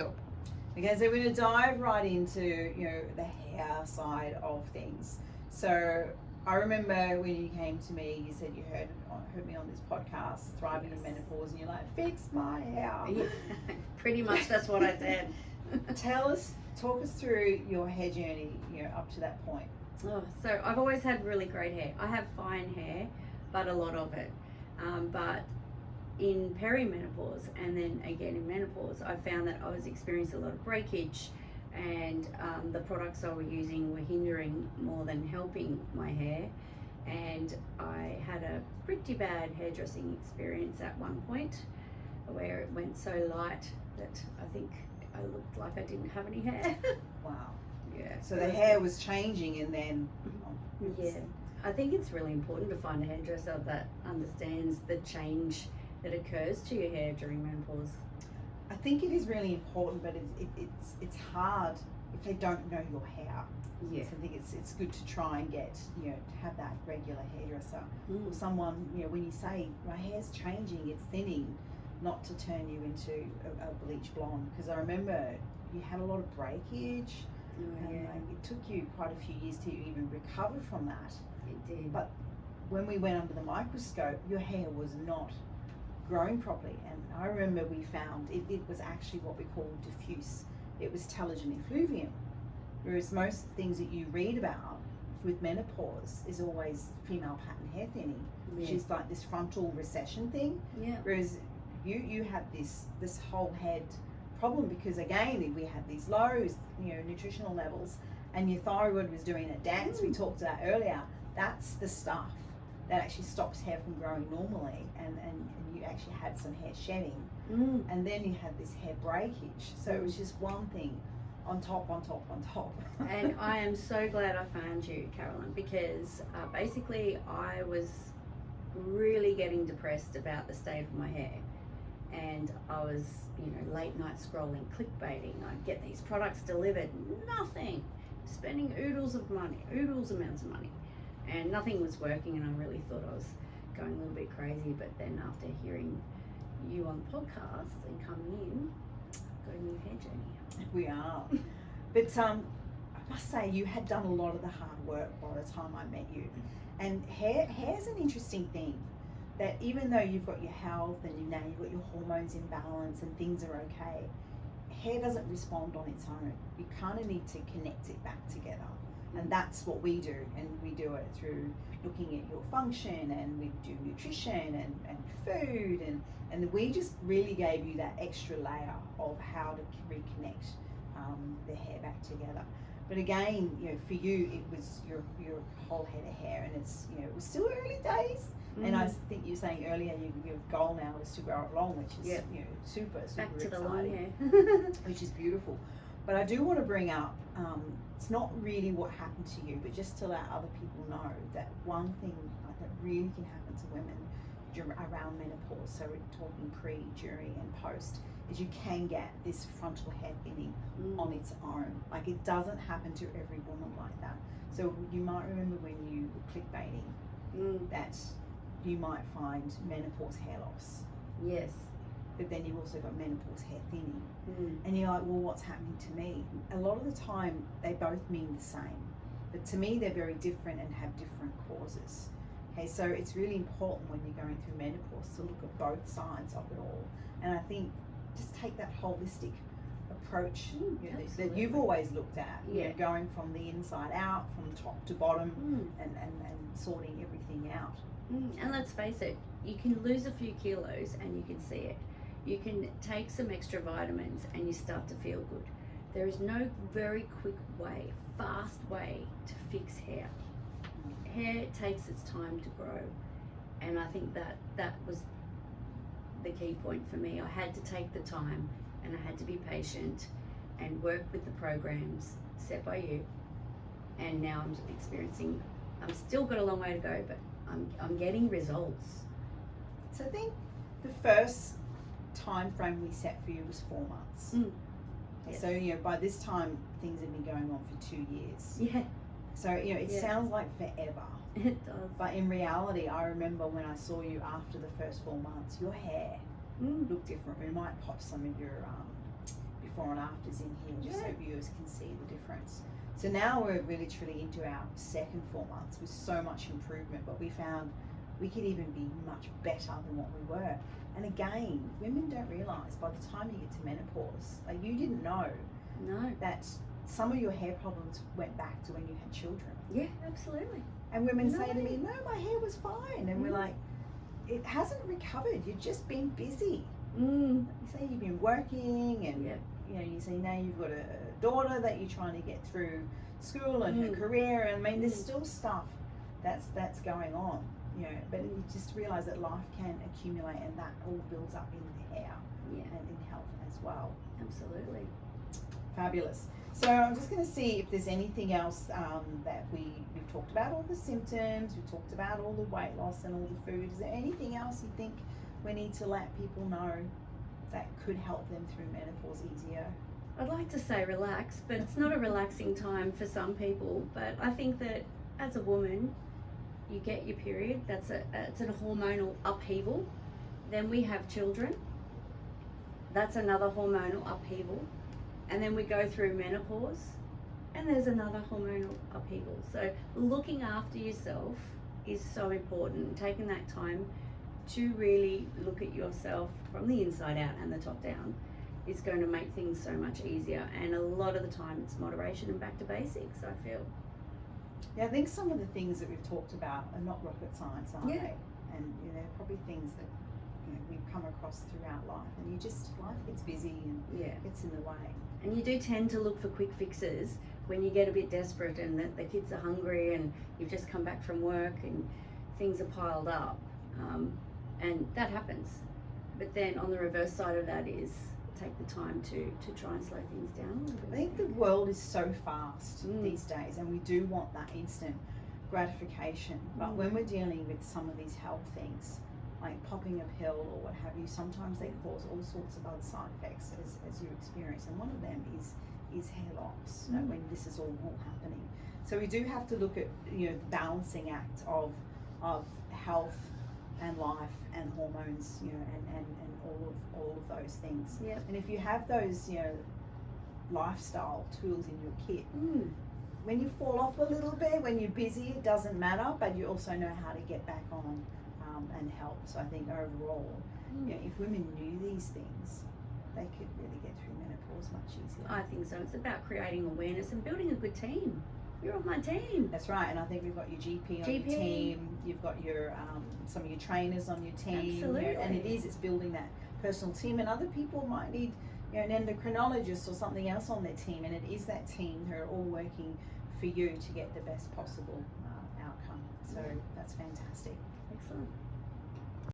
Okay, so we're going to dive right into, the hair side of things. So I remember when you came to me, you said you heard me on this podcast, Thriving in Menopause, and you're like, fix my hair. Yeah, pretty much that's what I said. Talk us through your hair journey, up to that point. Oh, so I've always had really great hair. I have fine hair, but a lot of it. But in perimenopause and then again in menopause, I found that I was experiencing a lot of breakage, and the products I was using were hindering more than helping my hair. And I had a pretty bad hairdressing experience at one point where it went so light that I think I looked like I didn't have any hair. Wow. Yeah. So the hair was changing, and then... Yeah. I think it's really important to find a hairdresser that understands the change that occurs to your hair during menopause. I think it is really important, but it's hard if they don't know your hair. Yeah. So I think it's good to try and get, to have that regular hairdresser or someone, when you say my hair's changing, it's thinning, not to turn you into a bleach blonde. Because I remember you had a lot of breakage, and it took you quite a few years to even recover from that. It did. But when we went under the microscope, your hair was not growing properly, and I remember we found it was actually what we call diffuse. It was telogen effluvium, whereas most things that you read about with menopause is always female pattern hair thinning, which is like this frontal recession thing. Yeah. Whereas you had this whole head problem because again we had these lows, nutritional levels, and your thyroid was doing a dance. We talked about earlier. That's the stuff that actually stops hair from growing normally, and you actually had some hair shedding, and then you had this hair breakage. So it was just one thing on top. And I am so glad I found you, Carolyn, because basically I was really getting depressed about the state of my hair, and I was late night scrolling, clickbaiting. I'd get these products delivered, nothing, spending oodles amounts of money, and nothing was working, and I really thought I was going a little bit crazy. But then after hearing you on the podcast and coming in, got a new hair journey. We are. But I must say, you had done a lot of the hard work by the time I met you. And hair's an interesting thing, that even though you've got your health and you've got your hormones in balance and things are okay, hair doesn't respond on its own. You kind of need to connect it back together. And that's what we do, and we do it through looking at your function, and we do nutrition and food, and we just really gave you that extra layer of how to reconnect the hair back together. But again, for you, it was your whole head of hair, and it's it was still early days. And I think you were saying earlier your goal now is to grow it long, which is super back to exciting, the long hair. which is beautiful. But I do want to bring up, it's not really what happened to you, but just to let other people know that one thing that really can happen to women around menopause, so we're talking pre, during, and post, is you can get this frontal hair thinning on its own. Like, it doesn't happen to every woman like that. So you might remember when you were clickbaiting that you might find menopause hair loss. Yes. But then you've also got menopause hair thinning. And you're like, well, what's happening to me? A lot of the time, they both mean the same. But to me, they're very different and have different causes. Okay, so it's really important when you're going through menopause to look at both sides of it all. And I think just take that holistic approach that you've always looked at, going from the inside out, from top to bottom, and sorting everything out. And let's face it, you can lose a few kilos and you can see it. You can take some extra vitamins and you start to feel good. There is no very quick way, fast way to fix hair. Hair takes its time to grow, and I think that was the key point for me. I had to take the time, and I had to be patient and work with the programs set by you. And now I'm still got a long way to go, but I'm getting results. So I think the first time frame we set for you was 4 months. Yes. So by this time things have been going on for 2 years. Yeah. So it sounds like forever. It does. But in reality, I remember when I saw you after the first 4 months, your hair looked different. We might pop some of your before and afters in here, just so Yeah. viewers can see the difference. So now we're literally into our second 4 months with so much improvement, but we found we could even be much better than what we were. And again, women don't realise by the time you get to menopause, like you didn't know No. that some of your hair problems went back to when you had children. Yeah, absolutely. And women say to No. me, no, my hair was fine. And we're like, it hasn't recovered. You've just been busy. Mm. You say you've been working and Yeah. you know, you say now you've got a daughter that you're trying to get through school and her Mm. career. And I mean, there's Mm. still stuff that's going on, you know, but you just realize that life can accumulate and that all builds up in the hair Yeah, and in health as well. absolutely. Fabulous. So I'm just going to see if there's anything else that we've talked about, all the symptoms, we've talked about all the weight loss and all the food. Is there anything else you think we need to let people know that could help them through menopause easier? I'd like to say relax, but it's not a relaxing time for some people. But I think that as a woman, you get your period. It's a hormonal upheaval. Then we have children. That's another hormonal upheaval. And then we go through menopause, and there's another hormonal upheaval. So looking after yourself is so important. Taking that time to really look at yourself from the inside out and the top down is going to make things so much easier. And a lot of the time it's moderation and back to basics, I feel. Yeah, I think some of the things that we've talked about are not rocket science, are Yeah. they? And you know, they're probably things that we've come across throughout life, and life gets busy and Yeah. gets in the way. And you do tend to look for quick fixes when you get a bit desperate and the kids are hungry and you've just come back from work and things are piled up. And that happens. But then on the reverse side of that is take the time to try and slow things down a little bit. I think the world is so fast Mm. these days, and we do want that instant gratification. But when we're dealing with some of these health things, like popping a pill or what have you, sometimes they cause all sorts of other side effects as you experience. And one of them is hair loss, when this is all happening. So we do have to look at the balancing act of health and life and hormones, and all of those things. Yep. And if you have those, lifestyle tools in your kit, Mm. when you fall off a little bit, when you're busy, it doesn't matter, but you also know how to get back on and help. So I think overall, if women knew these things, they could really get through menopause much easier. I think so. It's about creating awareness and building a good team. You're on my team. That's right, and I think we've got your GP on your team. You've got your some of your trainers on your team. Absolutely. And it's building that personal team. And other people might need an endocrinologist or something else on their team, and it is that team who are all working for you to get the best possible outcome. So that's fantastic. Excellent.